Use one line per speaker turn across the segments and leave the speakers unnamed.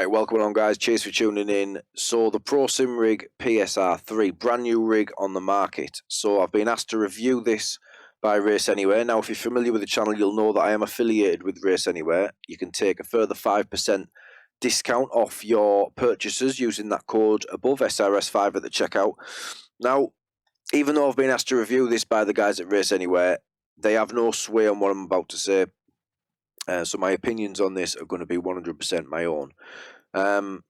Right, welcome along guys, cheers for tuning in. So the ProSimRig PSR3, brand new rig on the market. So I've been asked to review this by Race Anywhere. Now if you're familiar with the channel, you'll know that I am affiliated with Race Anywhere. You can take a further 5% discount off your purchases using that code above, SRS5 at the checkout. Now, even though I've been asked to review this by the guys at Race Anywhere, they have no sway on what I'm about to say. So my opinions on this are going to be 100% my own. But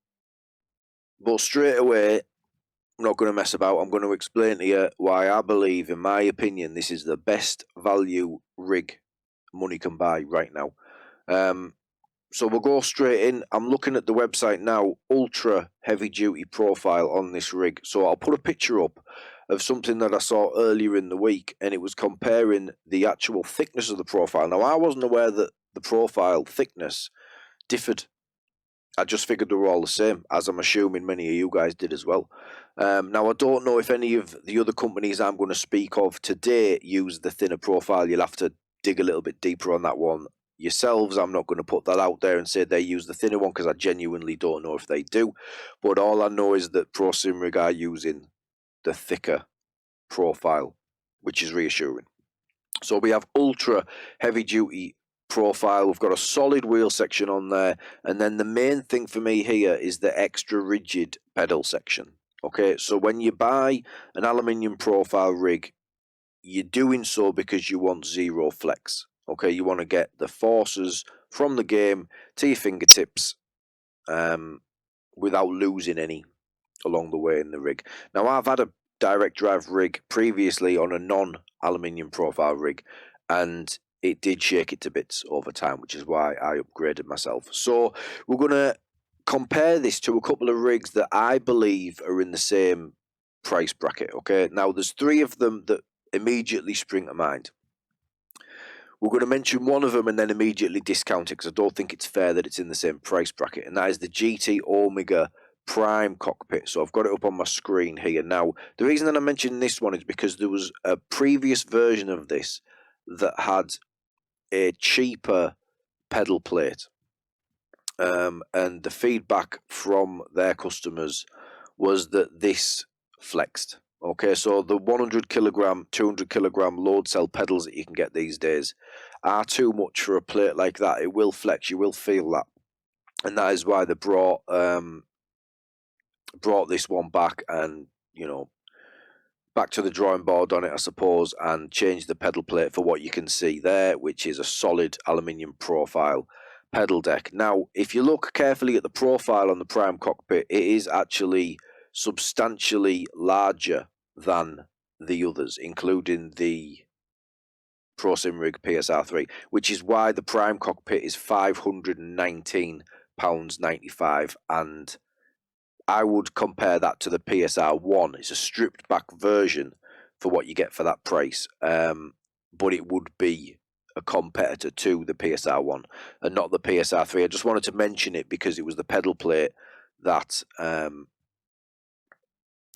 straight away, I'm not going to mess about. I'm going to explain to you why I believe, in my opinion, this is the best value rig money can buy right now. So we'll go straight in. I'm looking at the website now, ultra heavy duty profile on this rig. So I'll put a picture up of something that I saw earlier in the week, and it was comparing the actual thickness of the profile. Now, I wasn't aware that the profile thickness differed. I just figured they were all the same, as I'm assuming many of you guys did as well. Now, I don't know if any of the other companies I'm going to speak of today use the thinner profile. You'll have to dig a little bit deeper on that one yourselves. I'm not going to put that out there and say they use the thinner one, because I genuinely don't know if they do. But all I know is that ProSimRig are using the thicker profile, which is reassuring. So we have ultra heavy duty profile. We've got a solid wheel section on there, and then the main thing for me here is the extra rigid pedal section. Okay, so when you buy an aluminium profile rig, you're doing so because you want zero flex. Okay, you want to get the forces from the game to your fingertips without losing any along the way in the rig. Now, I've had a direct drive rig previously on a non-aluminium profile rig, and it did shake it to bits over time, which is why I upgraded myself. So we're going to compare this to a couple of rigs that I believe are in the same price bracket. Okay, now there's three of them that immediately spring to mind. We're going to mention one of them and then immediately discount it, because I don't think it's fair that it's in the same price bracket, and that is the GT Omega Prime cockpit. So I've got it up on my screen here. Now, the reason that I mentioned this one is because there was a previous version of this that had a cheaper pedal plate, and the feedback from their customers was that this flexed. Okay, so the 100 kilogram, 200 kilogram load cell pedals that you can get these days are too much for a plate like that. It will flex, you will feel that, and that is why they brought this one back, and back to the drawing board on it, I suppose, and changed the pedal plate for what you can see there, which is a solid aluminium profile pedal deck. Now, if you look carefully at the profile on the Prime cockpit, it is actually substantially larger than the others, including the ProSimRig PSR3, which is why the Prime cockpit is £519.95, and I would compare that to the PSR1. It's a stripped back version for what you get for that price, but it would be a competitor to the PSR1 and not the PSR3. I just wanted to mention it because it was the pedal plate that I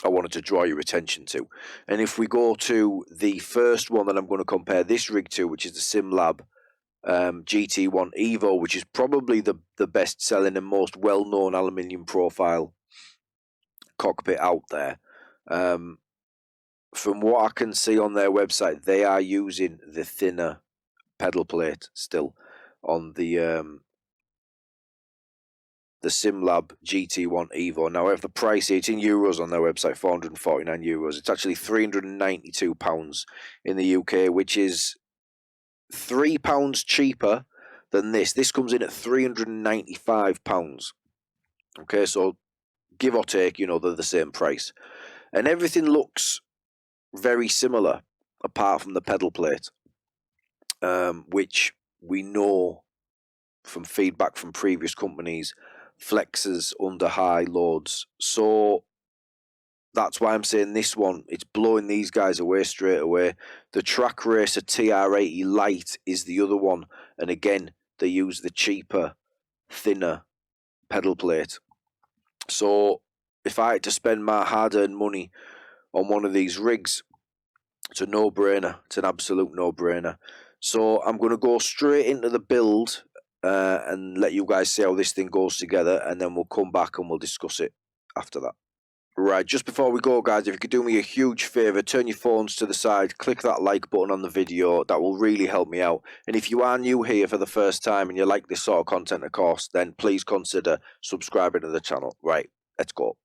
wanted to draw your attention to. And if we go to the first one that I'm going to compare this rig to, which is the SimLab GT1 Evo, which is probably the best selling and most well-known aluminium profile cockpit out there. From what I can see on their website, they are using the thinner pedal plate still on the SimLab GT1 Evo. Now, I have the price, it's in euros on their website, €449. It's actually £392 in the UK, which is £3 cheaper than this. This comes in at £395. Okay, so give or take, they're the same price. And everything looks very similar, apart from the pedal plate, which we know from feedback from previous companies flexes under high loads. So that's why I'm saying this one, it's blowing these guys away straight away. The Track Racer TR80 Lite is the other one, and again, they use the cheaper, thinner pedal plate. So if I had to spend my hard-earned money on one of these rigs, it's a no-brainer. It's an absolute no-brainer. So I'm going to go straight into the build and let you guys see how this thing goes together, and then we'll come back and we'll discuss it after that. Right, just before we go, guys, if you could do me a huge favour, turn your phones to the side, click that like button on the video. That will really help me out. And if you are new here for the first time and you like this sort of content, of course, then please consider subscribing to the channel. Right, let's go.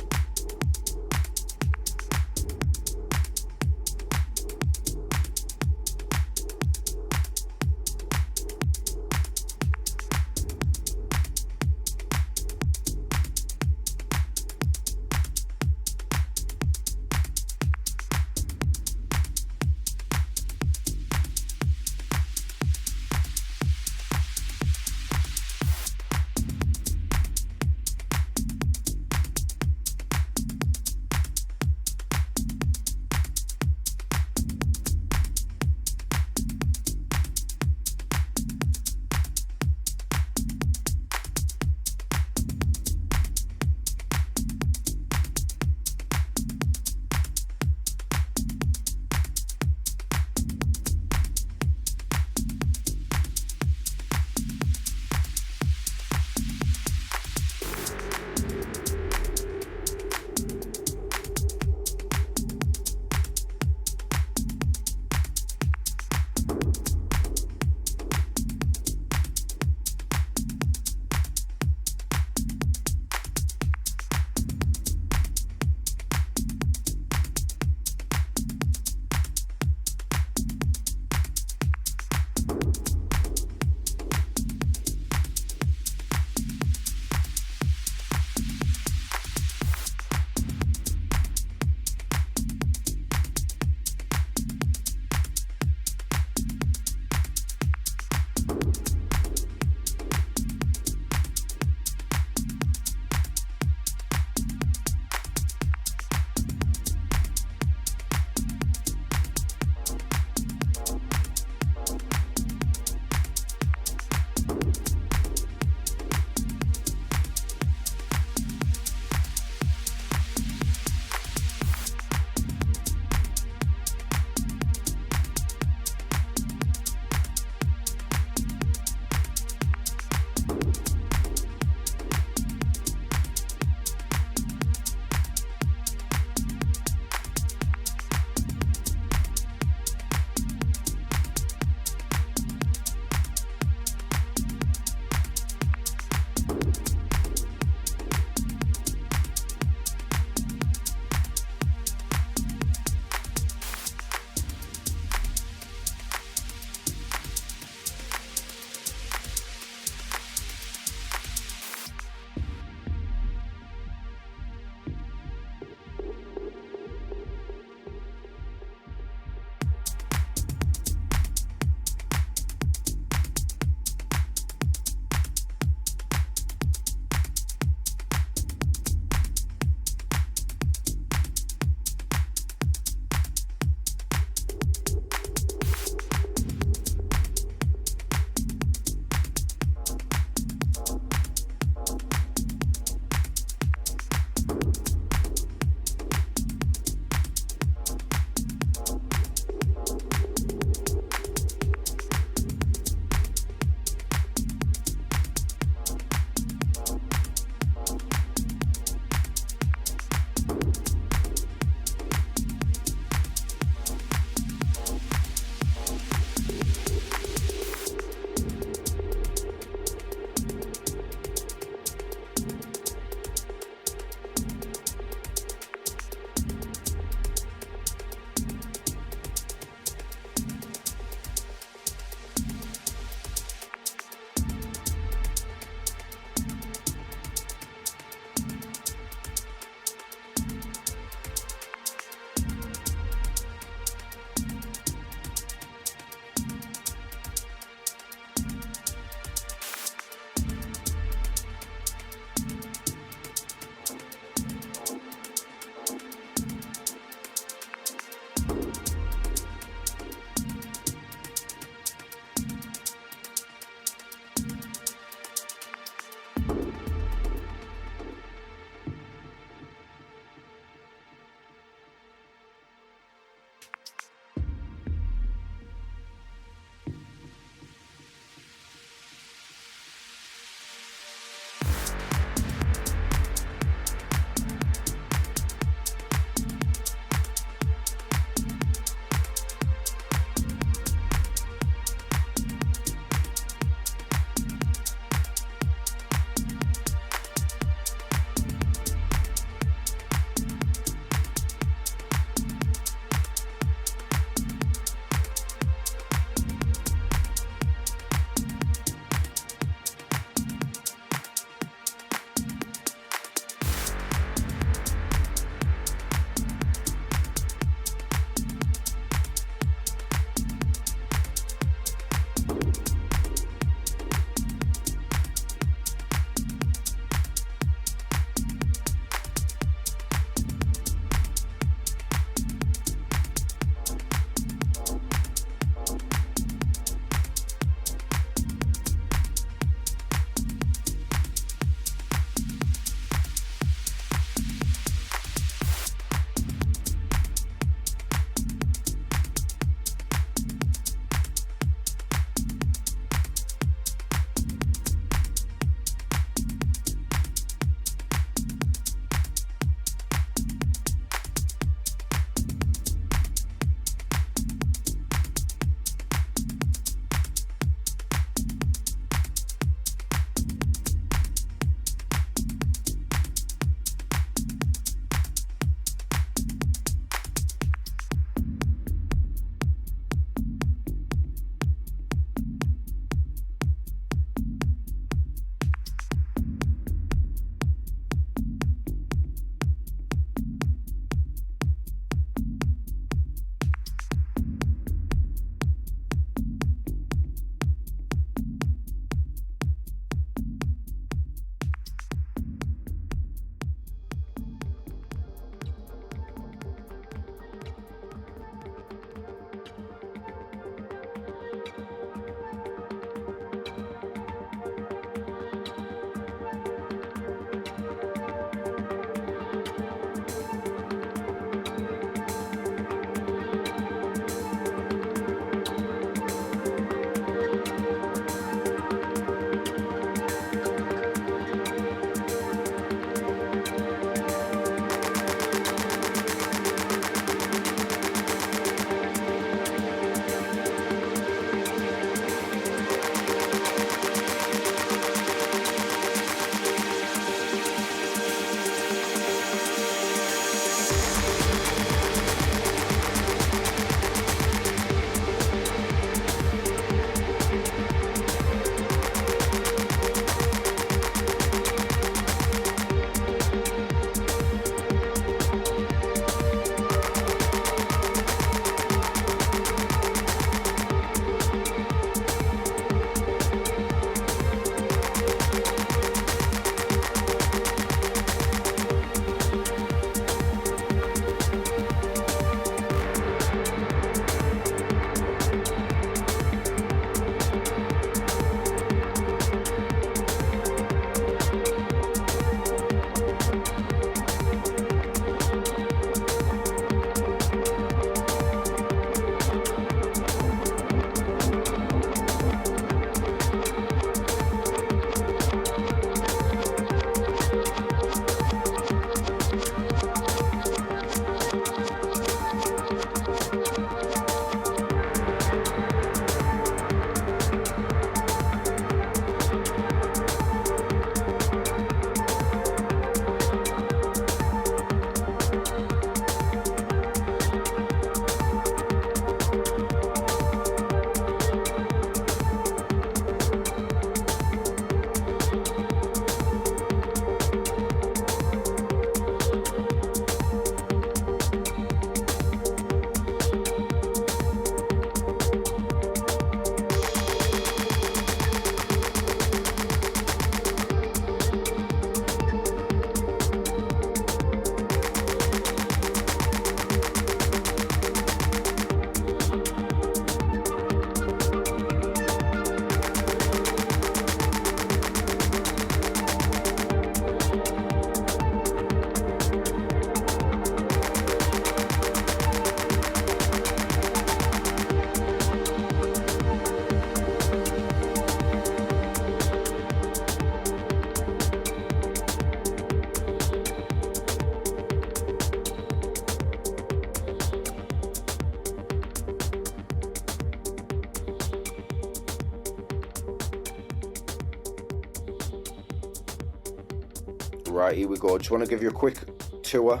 Right, here we go. Just want to give you a quick tour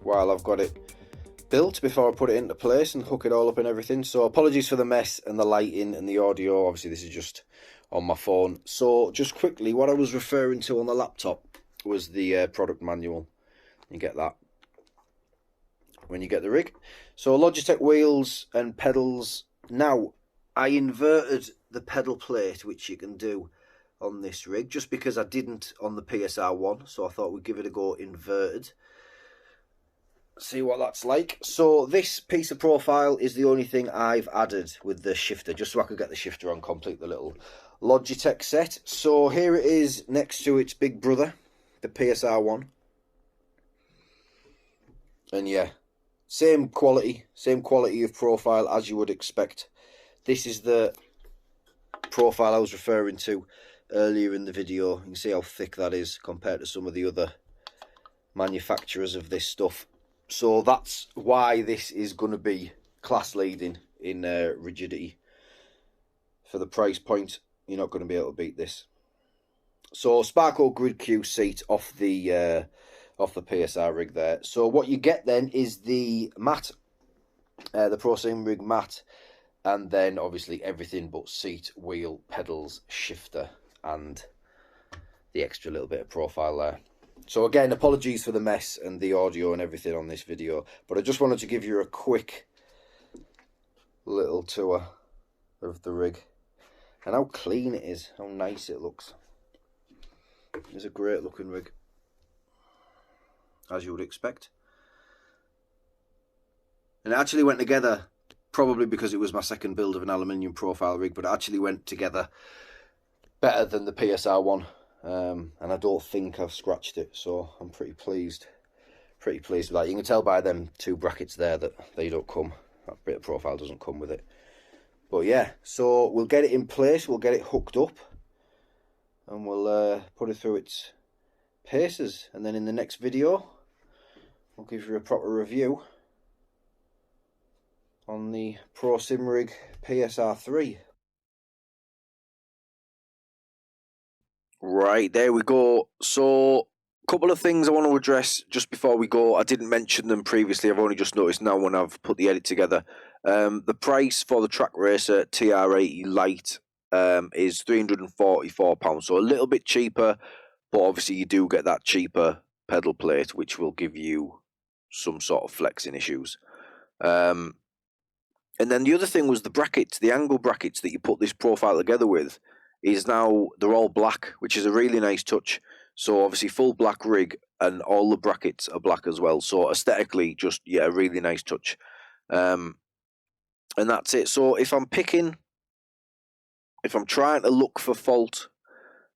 while I've got it built before I put it into place and hook it all up and everything. So apologies for the mess and the lighting and the audio. Obviously this is just on my phone. So just quickly, what I was referring to on the laptop was the product manual. You get that when you get the rig. So Logitech wheels and pedals. Now I inverted the pedal plate, which you can do on this rig, just because I didn't on the PSR1, so I thought we'd give it a go inverted. See what that's like. So this piece of profile is the only thing I've added with the shifter, just so I could get the shifter on, complete the little Logitech set. So here it is next to its big brother, the PSR1. And yeah, same quality of profile as you would expect. This is the profile I was referring to earlier in the video. You can see how thick that is compared to some of the other manufacturers of this stuff. So that's why this is going to be class leading in rigidity. For the price point, you're not going to be able to beat this. So Sparco Grid Q seat off the PSR rig there. So what you get then is the mat, the ProSimRig mat, and then obviously everything but seat, wheel, pedals, shifter, and the extra little bit of profile there. So again, apologies for the mess and the audio and everything on this video, but I just wanted to give you a quick little tour of the rig and how clean it is, how nice it looks. It's a great looking rig, as you would expect. And it actually went together, probably because it was my second build of an aluminium profile rig, but it actually went together better than the PSR1. And I don't think I've scratched it, so I'm pretty pleased with that. You can tell by them two brackets there that they don't come, that bit of profile doesn't come with it. But yeah, so we'll get it in place, we'll get it hooked up, and we'll put it through its paces, and then in the next video I'll give you a proper review on the ProSimRig PSR3. Right, there we go. So, a couple of things I want to address just before we go. I didn't mention them previously. I've only just noticed now when I've put the edit together. The price for the Track Racer TR80 Lite is £344, so a little bit cheaper, but obviously you do get that cheaper pedal plate, which will give you some sort of flexing issues. And then the other thing was the brackets, the angle brackets that you put this profile together with, is now they're all black, which is a really nice touch. So obviously full black rig and all the brackets are black as well. So aesthetically, just yeah, a really nice touch. And that's it. So if I'm trying to look for fault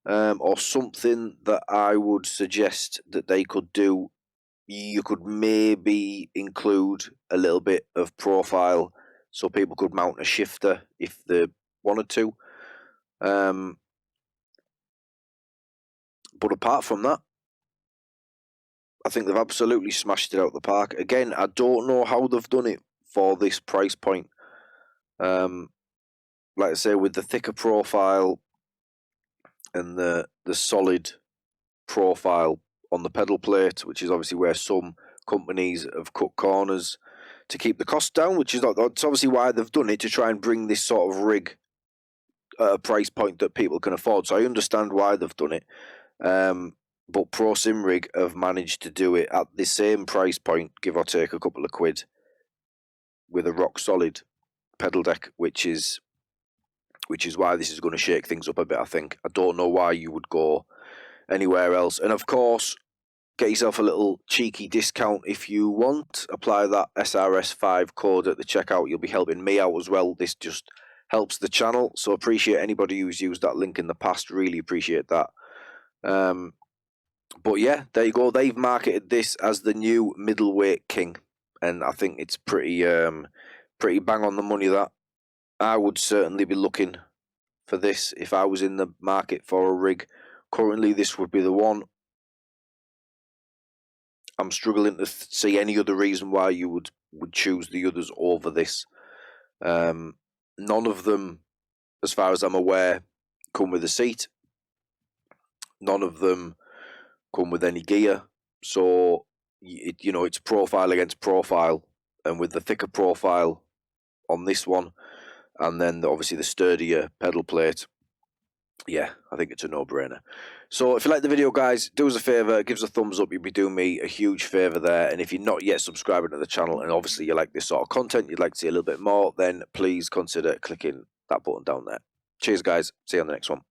or something that I would suggest that they could do, you could maybe include a little bit of profile so people could mount a shifter if they wanted to. But apart from that, I think they've absolutely smashed it out the park. Again, I don't know how they've done it for this price point. Like I say, with the thicker profile and the solid profile on the pedal plate, which is obviously where some companies have cut corners to keep the cost down, which is that's obviously why they've done it, to try and bring this sort of rig at a price point that people can afford. So I understand why they've done it. But ProSimRig have managed to do it at the same price point, give or take a couple of quid, with a rock solid pedal deck, which is why this is going to shake things up a bit, I think. I don't know why you would go anywhere else. And of course, get yourself a little cheeky discount if you want. Apply that SRS5 code at the checkout. You'll be helping me out as well. This just helps the channel. So appreciate anybody who's used that link in the past. Really appreciate that. But yeah, there you go. They've marketed this as the new middleweight king, and I think it's pretty bang on the money. That I would certainly be looking for this if I was in the market for a rig. Currently, this would be the one. I'm struggling to see any other reason why you would choose the others over this. None of them, as far as I'm aware, come with a seat. None of them come with any gear. So, you know, it's profile against profile. And with the thicker profile on this one, and then obviously the sturdier pedal plate, yeah, I think it's a no-brainer. So if you like the video, guys, do us a favour, give us a thumbs up. You'd be doing me a huge favour there. And if you're not yet subscribing to the channel, and obviously you like this sort of content, you'd like to see a little bit more, then please consider clicking that button down there. Cheers, guys. See you on the next one.